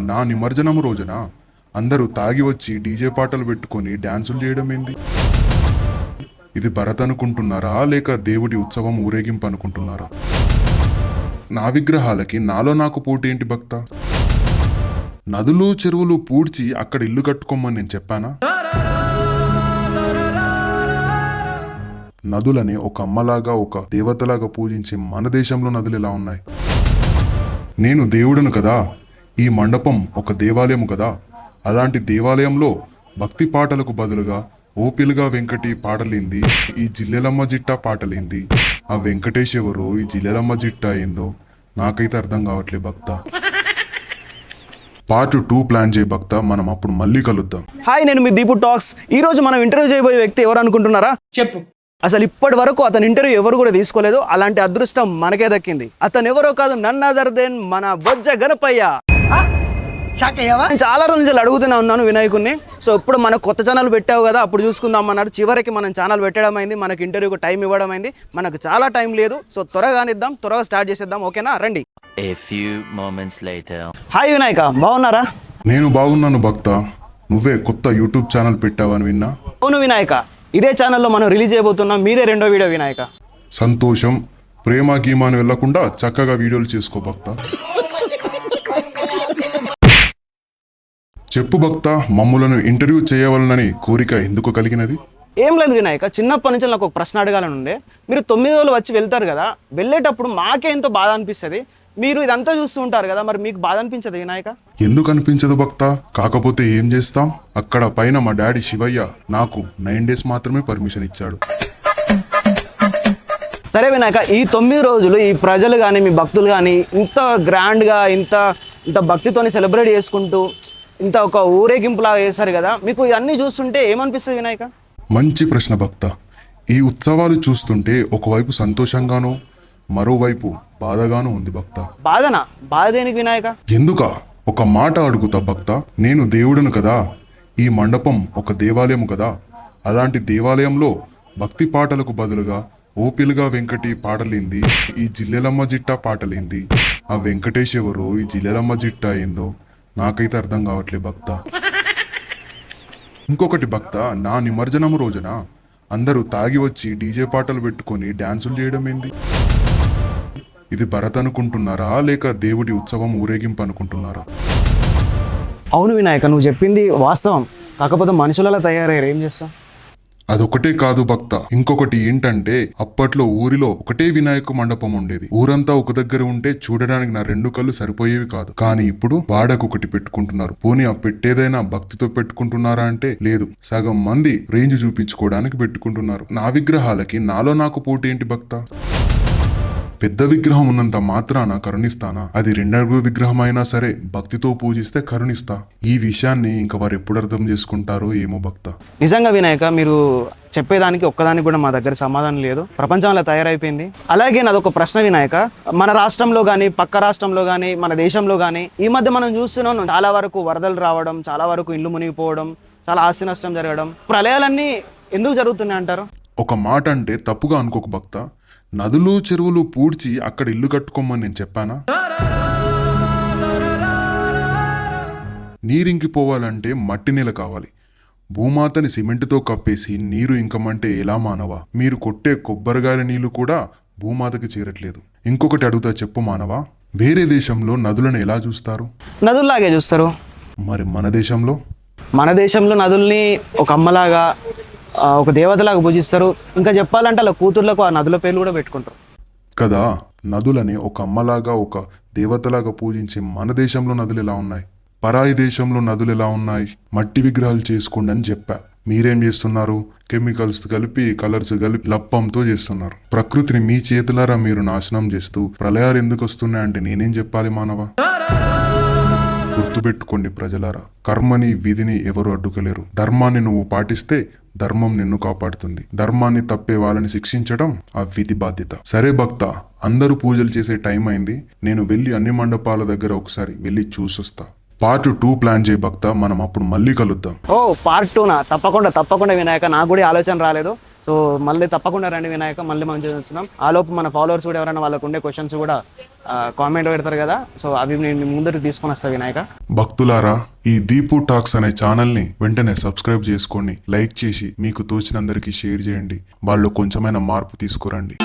నా నిమజ్జనం రోజున అందరూ తాగి వచ్చి డీజే పాటలు పెట్టుకొని డాన్సులు చేయడం ఏంది? ఇది భరత్ అనుకుంటున్నారా లేక దేవుడి ఉత్సవం ఊరేగింపు అనుకుంటున్నారా? నా విగ్రహాలకి నాలో నాకు పోటీ ఏంటి భక్త? నదులు చెరువులు పూడ్చి అక్కడ ఇల్లు కట్టుకోమని నేను చెప్పానా? నదులని ఒక అమ్మలాగా ఒక దేవతలాగా పూజించే మన దేశంలో నదులు ఎలా ఉన్నాయి? నేను దేవుడను కదా, ఈ మండపం ఒక దేవాలయము కదా, అలాంటి దేవాలయంలో భక్తి పాటలకు బదులుగా ఓపిలుగా వెంకటి పాటలేంది, ఈ జిల్లెలమ్మ జిట్టా పాటలేంది? ఆ వెంకటేష్ ఎవరో ఈ జిల్లెలమ్మ జిట్టా ఏందో నాకైతే అర్థం కావట్లే భక్త. పార్ట్ 2 ప్లాన్ చేయ భక్త, మనం అప్పుడు మళ్ళీ కలుద్దాం. హాయ్, నేను మీ దీపు టాక్స్. ఈ రోజు మనం ఇంటర్వ్యూ చేయబోయే వ్యక్తి ఎవరు అనుకుంటున్నారా? చెప్పు. అసలు ఇప్పటి వరకు అతని ఇంటర్వ్యూ ఎవరు కూడా తీసుకోలేదు. అలాంటి అదృష్టం మనకే దక్కింది. అతను ఎవరో కాదు, నన్ అదర్ దెన్ మన బొజ్జ గణపయ్య. నేను చాలా రోజుల నుంచి అడుగుతూనే ఉన్నాను వినాయకుడిని. సో ఇప్పుడు మన కొత్త ఛానల్ పెట్టావు కదా, అప్పుడు చూసుకుందాం అన్నాడు. చివరికి మనం ఛానల్ పెట్టడం అయింది, మనకి ఇంటర్వ్యూకి టైం ఇవ్వడం అయింది. మనకు చాలా టైం లేదు, సో త్వరగానిద్దాం, త్వరగా స్టార్ట్ చేసేద్దాం. ఓకేనా? రండి. హాయ్ వినాయక, బాగున్నారా? నేను బాగున్నాను భక్త. నువ్వే కొత్త యూట్యూబ్ ఛానల్ పెట్టావని విన్నా. అవును వినాయక, ఇదే ఛానల్లో మనం రిలీజ్ చేయబోతున్నాం. మీదే రెండో వీడియో వినాయక. సంతోషం. ప్రేమ గీమాను వెళ్లకుండా చక్కగా వీడియోలు చేసుకో భక్త. చెప్పు భక్త, మమ్ములను ఇంటర్వ్యూ చేయవలనని కోరిక ఎందుకు కలిగినది? ఏం లేదు వినాయక, చిన్నప్పటి నుంచి నాకు ఒక ప్రశ్న అడగాలని ఉండే. మీరు 9 రోజులు వచ్చి వెళ్తారు కదా, వెళ్ళేటప్పుడు మాకే ఎంతో బాధ అనిపిస్తుంది. మీరు ఇదంతా చూస్తూ ఉంటారు కదా, మరి మీకు బాధ అనిపించదు వినాయక? ఎందుకు అనిపించదు భక్త, కాకపోతే ఏం చేస్తాం, అక్కడ పైన మా డాడీ శివయ్య నాకు 9 days మాత్రమే పర్మిషన్ ఇచ్చాడు. సరే వినాయక, ఈ 9 రోజులు ఈ ప్రజలు కానీ మీ భక్తులు కానీ ఇంత గ్రాండ్గా ఇంత ఇంత భక్తితోని సెలబ్రేట్ చేసుకుంటూ ఇంత ఒక ఊరేగింపులాగా చేశారు కదా, మీకు ఇవన్నీ చూస్తుంటే ఏమనిపిస్తుంది వినాయక? మంచి ప్రశ్న భక్త. ఈ ఉత్సవాలు చూస్తుంటే ఒకవైపు సంతోషంగానూ మరోవైపు బాధగానూ ఉంది భక్త. బాధనా? బాధ దేనికి వినాయక? ఎందుక? ఒక మాట అడుగుతా భక్త. నేను దేవుడను కదా, ఈ మండపం ఒక దేవాలయము కదా, అలాంటి దేవాలయంలో భక్తి పాటలకు బదులుగా ఓపిలుగా వెంకటి పాటలేంది, ఈ జిల్లెలమ్మ జిట్టా పాటలేంది? ఆ వెంకటేష్ ఎవరో ఈ జిల్లెలమ్మ జిట్టా ఏందో నాకైతే అర్థం కావట్లే భక్త. ఇంకొకటి భక్త, నా నిమజ్జనం రోజున అందరూ తాగి వచ్చి డీజే పాటలు పెట్టుకొని డాన్సులు చేయడం ఏంది? ఇది భరత్ అనుకుంటున్నారా లేక దేవుడి ఉత్సవం ఊరేగింపు అనుకుంటున్నారా? అవును వినాయక, నువ్వు చెప్పింది వాస్తవం. కాకపోతే మనుషులలో తయారయ్యారు, ఏం చేస్తాం? అదొకటే కాదు భక్త, ఇంకొకటి ఏంటంటే అప్పట్లో ఊరిలో ఒకటే వినాయక మండపం ఉండేది. ఊరంతా ఒక దగ్గర ఉంటే చూడడానికి నా 2 కళ్ళు సరిపోయేవి కాదు. కానీ ఇప్పుడు వాడకు ఒకటి పెట్టుకుంటున్నారు. పోనీ ఆ పెట్టేదైనా భక్తితో పెట్టుకుంటున్నారా అంటే లేదు, సగం మంది రేంజ్ చూపించుకోవడానికి పెట్టుకుంటున్నారు. నా విగ్రహాలకి నాలో నాకు పోటీ ఏంటి భక్త? పెద్ద విగ్రహం ఉన్నంత మాత్రాన కరుణిస్తానా? అది 2 అడుగుల విగ్రహం అయినా సరే భక్తితో పూజిస్తే కరుణిస్తా. ఈ విషయాన్ని ఇంకా వారు ఎప్పుడు అర్థం చేసుకుంటారో ఏమో భక్త. నిజంగా వినాయక, మీరు చెప్పేదానికి ఒక్కదానికి కూడా మా దగ్గర సమాధానం లేదు. ప్రపంచంలో తయారైపోయింది. అలాగే నాదొక ప్రశ్న వినాయక, మన రాష్ట్రంలో కానీ పక్క రాష్ట్రంలో కానీ మన దేశంలో కానీ ఈ మధ్య మనం చూస్తున్నాం, చాలా వరకు వరదలు రావడం, చాలా వరకు ఇల్లు మునిగిపోవడం, చాలా ఆస్తి నష్టం జరగడం, ప్రళయాలన్నీ ఎందుకు జరుగుతున్నాయి అంటారు? ఒక మాట అంటే తప్పుగా అనుకోకు భక్త. నదులు చెరువులు పూడ్చి అక్కడ ఇల్లు కట్టుకోమని నేను చెప్పానా? నీరింకిపోవాలంటే మట్టి నేల కావాలి. భూమాతని సిమెంటుతో కప్పేసి నీరు ఇంకమంటే ఎలా మానవా? మీరు కొట్టే కొబ్బరిగాయల నీళ్లు కూడా భూమాతకి చేరట్లేదు. ఇంకొకటి అడుగుతా చెప్పు మానవా, వేరే దేశంలో నదులను ఎలా చూస్తారు? నదుల్లాగే చూస్తారు. మరి మన దేశంలో? మన దేశంలో నదుల్ని ఒక అమ్మలాగా ఒక దేవతలాగా పూజిస్తారు. ఇంకా చెప్పాలంటే అలా కూతుర్లకు ఆ నదుల పేర్లు కూడా పెట్టుకుంటారు కదా. నదులని ఒక అమ్మలాగా ఒక దేవతలాగా పూజించే మన దేశంలో నదులు ఎలా ఉన్నాయి? పరాయి దేశంలో నదులు ఎలా ఉన్నాయి? మట్టి విగ్రహాలు చేసుకోండి అని చెప్పా. మీరేం చేస్తున్నారు? కెమికల్స్ కలిపి కలర్స్ కలిపి లప్పంతో చేస్తున్నారు. ప్రకృతిని మీ చేతులారా మీరు నాశనం చేస్తూ ప్రళయాలు ఎందుకు వస్తున్నాయంటే నేనేం చెప్పాలి మానవా? గుర్తుపెట్టుకోండి ప్రజలారా, కర్మని విధిని ఎవరు అడ్డుకోలేరు. ధర్మాన్ని నువ్వు పాటిస్తే ధర్మం నిన్ను కాపాడుతుంది. ధర్మాన్ని తప్పే వాళ్ళని శిక్షించడం ఆ విధి బాధ్యత. సరే భక్త, అందరూ పూజలు చేసే టైం అయింది. నేను వెళ్ళి అన్ని మండపాల దగ్గర ఒకసారి వెళ్ళి చూసొస్తా. పార్ట్ 2 ప్లాన్ చేయ భక్త, మనం అప్పుడు మళ్ళీ కలుద్దాం. ఓ పార్ట్ 2నా? తప్పకుండా తప్పకుండా వినాయక, నాకు కూడా ఆలోచన రాలేదు. సో మళ్ళీ తప్పకుండా రండి వినాయక, మళ్ళీ మనం చూస్తున్నాం. ఆలోపు మన ఫాలోవర్స్ కూడా ఎవరైనా వాళ్ళకు ఉండే క్వశ్చన్స్ కూడా కామెంట్ పెడతారు కదా, సో అవి నేను ముందరికి తీసుకొని వస్తాను వినాయక. భక్తులారా, ఈ దీపు టాక్స్ అనే ఛానల్ ని వెంటనే సబ్స్క్రైబ్ చేసుకోండి, లైక్ చేసి మీకు తోచినందరికీ షేర్ చేయండి. వాళ్ళు కొంచెమైనా మార్పు తీసుకురండి.